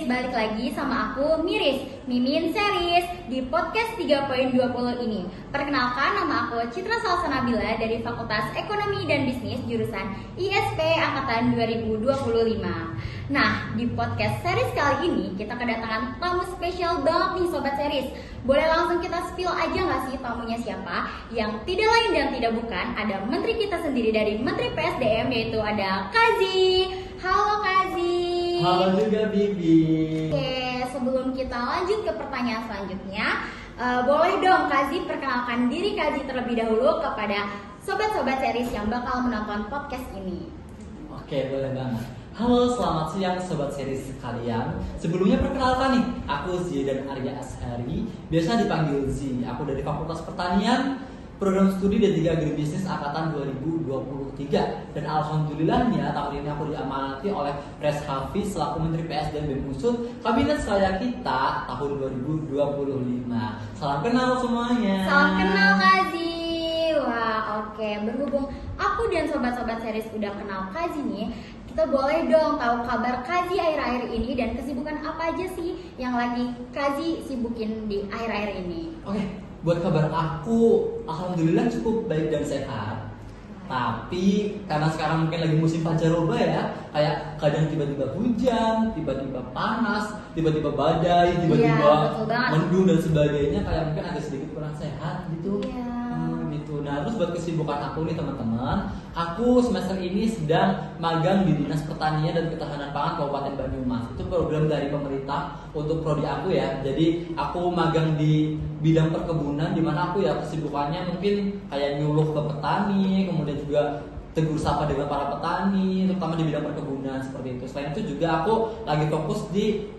balik lagi sama aku Miris, Mimin Series di podcast 3.20 ini. Perkenalkan, nama aku Citra Salsanabila dari Fakultas Ekonomi dan Bisnis jurusan ISP Angkatan 2025. Nah, di podcast series kali ini kita kedatangan tamu spesial banget nih Sobat Series. Boleh langsung kita spill aja gak sih tamunya siapa? Yang tidak lain dan tidak bukan, ada menteri kita sendiri dari Menteri PSDM, yaitu ada Kazi. Halo Kazi. Halo juga Bibi. Oke, sebelum kita lanjut ke pertanyaan selanjutnya, boleh dong Kazi perkenalkan diri Kazi terlebih dahulu kepada sobat-sobat series yang bakal menonton podcast ini. Oke, boleh banget. Halo, selamat siang sobat series sekalian. Sebelumnya perkenalkan nih, aku Zidan Arya Ashari, biasa dipanggil Z. Aku dari Fakultas Pertanian, Program Studi D3 Agribisnis Angkatan 2023. Dan alhamdulillahnya tahun ini aku diamanati oleh Pres Hafiz selaku Menteri PSDM BEM Unsur Kabinet Seraya kita tahun 2025. Salam kenal semuanya. Salam kenal Kazi. Wah, oke. Berhubung aku dan sobat-sobat series udah kenal Kazi nih, kita boleh dong tahu kabar Kazi akhir-akhir ini dan kesibukan apa aja sih yang lagi Kazi sibukin di akhir-akhir ini. Oke, buat kabar aku alhamdulillah cukup baik dan sehat. Tapi karena sekarang mungkin lagi musim pancaroba ya, kayak kadang tiba-tiba hujan, tiba-tiba panas, tiba-tiba badai, tiba-tiba mendung dan sebagainya, kayak mungkin agak sedikit kurang sehat gitu. Gitu. Nah, terus buat kesibukan aku nih teman-teman, aku semester ini sedang magang di Dinas Pertanian dan Ketahanan Pangan Kabupaten Banyumas. Itu program dari pemerintah untuk prodi aku ya. Jadi aku magang di bidang perkebunan, di mana aku ya kesibukannya mungkin kayak nyuluh ke petani, kemudian juga tegur sapa dengan para petani, terutama di bidang perkebunan seperti itu. Selain itu juga aku lagi fokus di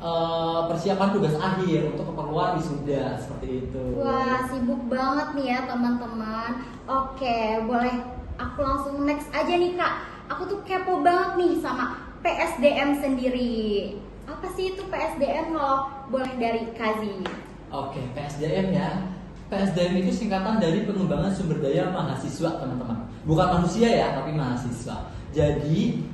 persiapan tugas akhir untuk keperluan wisuda seperti itu. Wah, sibuk banget nih ya teman-teman. Oke, boleh aku langsung next aja nih Kak. Aku tuh kepo banget nih sama PSDM sendiri. Apa sih itu PSDM kalau boleh dari Kazi? Oke, PSDM ya. PSDM itu singkatan dari pengembangan sumber daya mahasiswa teman-teman. Bukan manusia ya, tapi mahasiswa. Jadi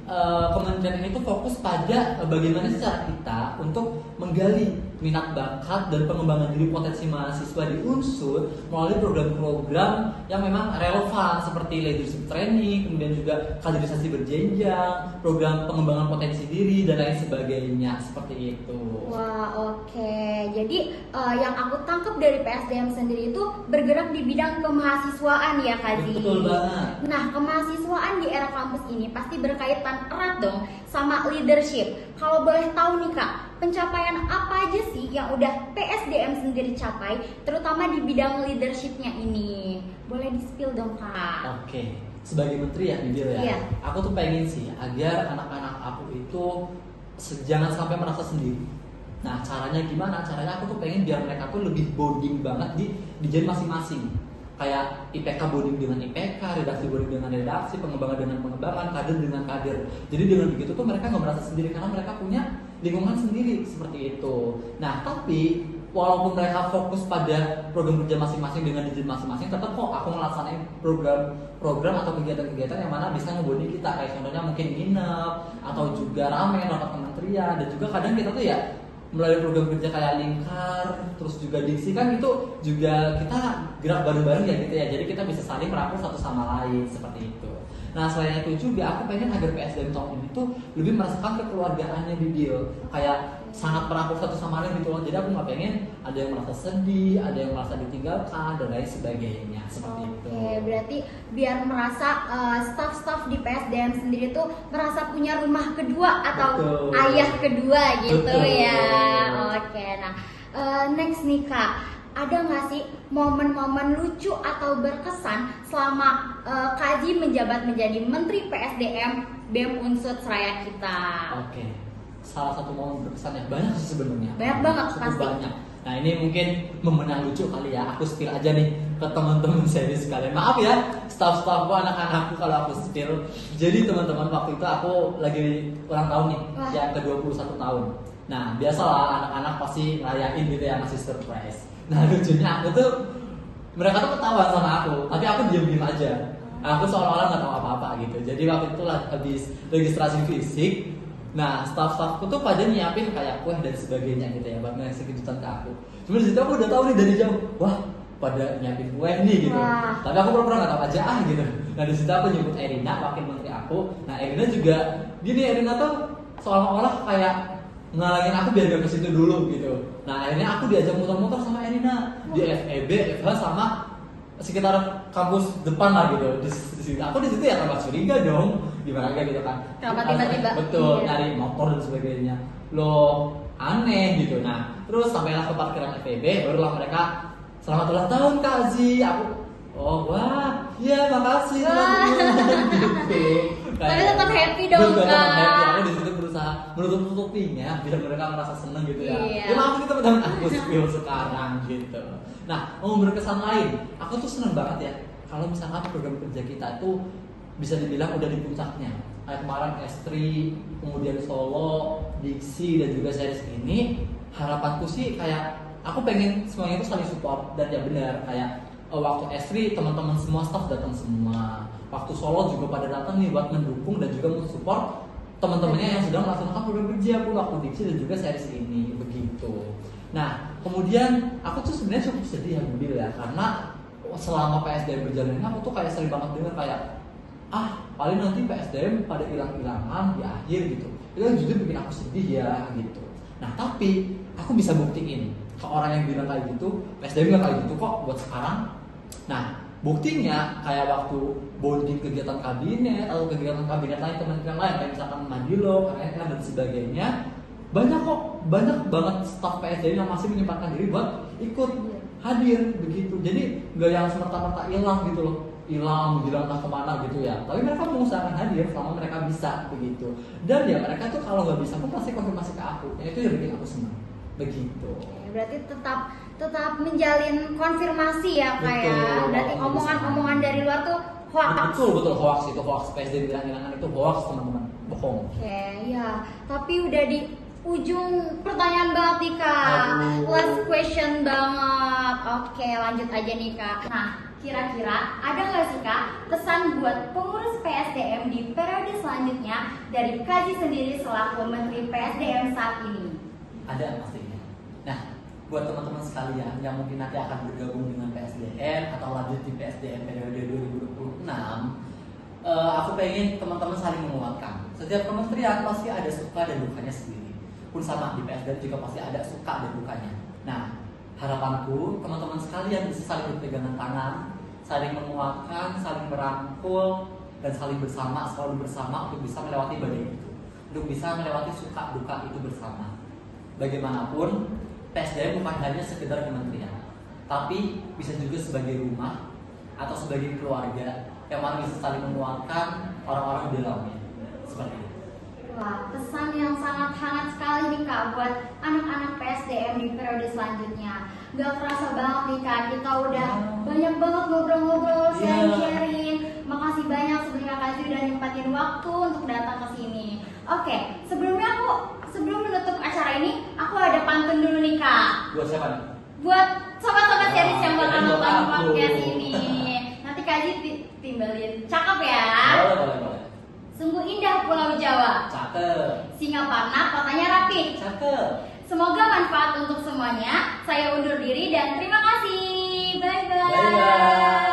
kementerian ini tuh fokus pada bagaimana sih cara kita untuk menggali minat bakat dan pengembangan diri potensi mahasiswa di Unsur melalui program-program yang memang relevan seperti leadership training, kemudian juga kaderisasi berjenjang, program pengembangan potensi diri dan lain sebagainya seperti itu. Wah, oke. Jadi yang aku tangkap dari PSDM sendiri itu bergerak di bidang kemahasiswaan ya Kazi. Betul banget. Nah, kemahasiswaan di era kampus ini pasti berkaitan erat dong sama leadership. Kalau boleh tahu nih Kak, pencapaian apa aja sih yang udah PSDM sendiri capai, terutama di bidang leadershipnya ini? Boleh di-spill dong Kak. Oke, sebagai menteri ya Bibil ya, Iya. aku tuh pengen sih agar anak-anak aku itu jangan sampai merasa sendiri. Nah, caranya gimana? Caranya aku tuh pengen biar mereka tuh lebih bonding banget di jen masing-masing. Kayak IPK bonding dengan IPK, redaksi bonding dengan redaksi, pengembangan dengan pengembangan, kader dengan kader. Jadi dengan begitu tuh mereka nggak merasa sendiri karena mereka punya lingkungan sendiri seperti itu. Nah, tapi walaupun mereka fokus pada program kerja masing-masing dengan dijen masing-masing, tetap kok aku melaksanain program atau kegiatan-kegiatan yang mana bisa ngebonding kita. Kayak contohnya mungkin nginep atau juga ramen rapat kementerian, dan juga kadang kita tuh ya melalui program kerja kayak Lingkar, terus juga Diksi kan itu juga kita gerak bareng-bareng ya gitu ya. Jadi kita bisa saling merangkul satu sama lain seperti itu. Nah, selain itu juga aku pengen agar PSDM tahun ini tuh lebih merasakan kekeluargaannya Bibil, kayak sangat merangkul satu sama lain gitu loh. Jadi aku nggak pengen ada yang merasa sedih, ada yang merasa ditinggalkan dan lain sebagainya seperti itu. Oke, berarti biar merasa staff-staff di PSDM sendiri tuh merasa punya rumah kedua atau Betul. ayah kedua gitu. Betul. Ya. Oke, nah next nih Kak, ada nggak sih momen-momen lucu atau berkesan selama Kazi menjabat menjadi Menteri PSDM BEM Unsur Seraya kita? Oke, salah satu momen berkesan yang banyak sih sebenarnya. Banyak banget Cukup pasti. banyak. Nah, ini mungkin momen yang lucu kali ya. Aku spill aja nih ke teman-teman series sekalian. Maaf ya, staff-staffku, anak-anakku kalau aku spill. Jadi teman-teman, waktu itu aku lagi ulang tahun nih, Wah. yang ke-21 tahun. Nah, biasalah anak-anak pasti ngerayain gitu ya, ngasih surprise. Nah, lucunya aku tuh, mereka tuh ketawa sama aku, tapi aku diem-diem aja. Aku seolah-olah nggak tahu apa-apa gitu. Jadi waktu itu habis registrasi fisik, Nah, staff-staffku tuh pada nyiapin kayak kue dan sebagainya gitu ya, buat ngasih kejutan ke aku. Cuma di situ aku udah tahu nih dari jauh, wah pada nyiapin kue nih gitu. Wah. Tapi aku pura-pura nggak tahu aja gitu. Nah di situ aku nyebut Erina, wakil menteri aku. Nah Erina juga, gini Erina tuh seolah-olah kayak ngalangin aku biar gak ke situ dulu gitu. Nah akhirnya aku diajak muter-muter sama Erina di FEB, FH sama sekitar kampus depan lah gitu. Aku di situ ya tambah curiga dong, gimana gitu kan? Kenapa tiba-tiba? Betul, Iya. nyari motor dan sebagainya. Loh aneh gitu. Nah terus sampailah ke parkiran FEB, barulah mereka selamat ulang tahun Kak Zi. Aku, oh wah, iya makasih teman-teman gitu. Tapi tetap happy dong, Betul, tetap Kak. happy. Aku di situ berusaha menutup-nutupinya biar mereka merasa seneng gitu ya. Iya. Ya maaf nih teman-teman aku spill sekarang gitu. Nah, mau berkesan lain, aku tuh seneng banget ya kalau misalkan program kerja kita itu bisa dibilang udah di puncaknya. Kayak kemarin S3, kemudian Solo, Diksi dan juga series ini, harapanku sih kayak aku pengen semuanya itu saling support dan ya benar kayak waktu S3 teman-teman semua staff datang semua. Waktu Solo juga pada datang nih buat mendukung dan juga mensupport teman-temannya yang sedang melaksanakan program kerja pun waktu Diksi dan juga series ini begitu. Nah, kemudian aku tuh sebenarnya cukup sedih ya Budil ya karena selama PSDM berjalan ini aku tuh kayak sering banget dengar kayak paling nanti PSDM pada hilang-hilangan di akhir gitu. Itu jujur bikin aku sedih ya gitu. Nah, tapi aku bisa buktiin ke orang yang bilang kayak gitu, PSDM nggak kayak gitu kok buat sekarang. Nah, buktinya kayak waktu bonding kegiatan kabinet atau kegiatan kabinet lain kementerian lain kayak misalkan Madilo, KNK dan sebagainya, banyak banget staf PSDM yang masih menyempatkan diri buat ikut hadir begitu. Jadi nggak yang semerta-merta hilang gitu loh, hilang entah kemana gitu ya. Tapi mereka mengusahakan hadir selama mereka bisa begitu. Dan ya mereka tuh kalau nggak bisa pun pasti konfirmasi ke aku. Ya itu yang bikin aku senang begitu. Berarti tetap menjalin konfirmasi ya Kak ya. Betul. Berarti omongan-omongan dari luar tuh hoax. Betul hoax itu, hoax PSDM hilang-hilangan itu hoax teman-teman, bohong. Oke, ya. Tapi udah di ujung pertanyaan banget nih Kak. Aduh. Last question banget. Oke, lanjut aja nih Kak. Nah, kira-kira ada nggak sih Kak pesan buat pengurus PSDM di periode selanjutnya dari Kaji sendiri selaku Menteri PSDM saat ini? Ada pastinya. Nah, buat teman-teman sekalian yang mungkin nanti akan bergabung dengan PSDM atau lanjut di PSDM periode 2026, aku pengen teman-teman saling menguatkan. Setiap kementerian pasti ada suka dan dukanya sendiri. Pun sama di PSDM juga pasti ada suka dan dukanya. Nah, harapanku teman-teman sekalian bisa saling berpegangan tangan, saling menguatkan, saling merangkul, dan saling bersama, selalu bersama untuk bisa melewati badai itu, untuk bisa melewati suka duka itu bersama. Bagaimanapun, PSDM bukan hanya sekedar kementerian, tapi bisa juga sebagai rumah atau sebagai keluarga yang mana bisa saling menguatkan orang-orang di dalamnya. Seperti itu. Wah, pesan yang sangat hangat sekali nih Kak buat anak-anak PSDM di periode selanjutnya. Gak kerasa banget nih Kak, kita udah banyak banget ngobrol-ngobrol, sharing-sharing. Makasih banyak sebenarnya Kak Zi udah nyempatin waktu untuk datang ke sini. Oke, sebelum menutup acara ini, aku ada pantun dulu nih Kak. Buat siapa nih? Buat sobat-sobat series yang bakal buat nonton aku. podcast ini. Nanti Kak Zi timbalin, cakep ya. Boleh. Sungguh indah Pulau Jawa. Cakep. Singaparna kotanya rapi. Cakep. Semoga manfaat untuk semuanya. Saya undur diri dan terima kasih. Bye bye. Bye-bye.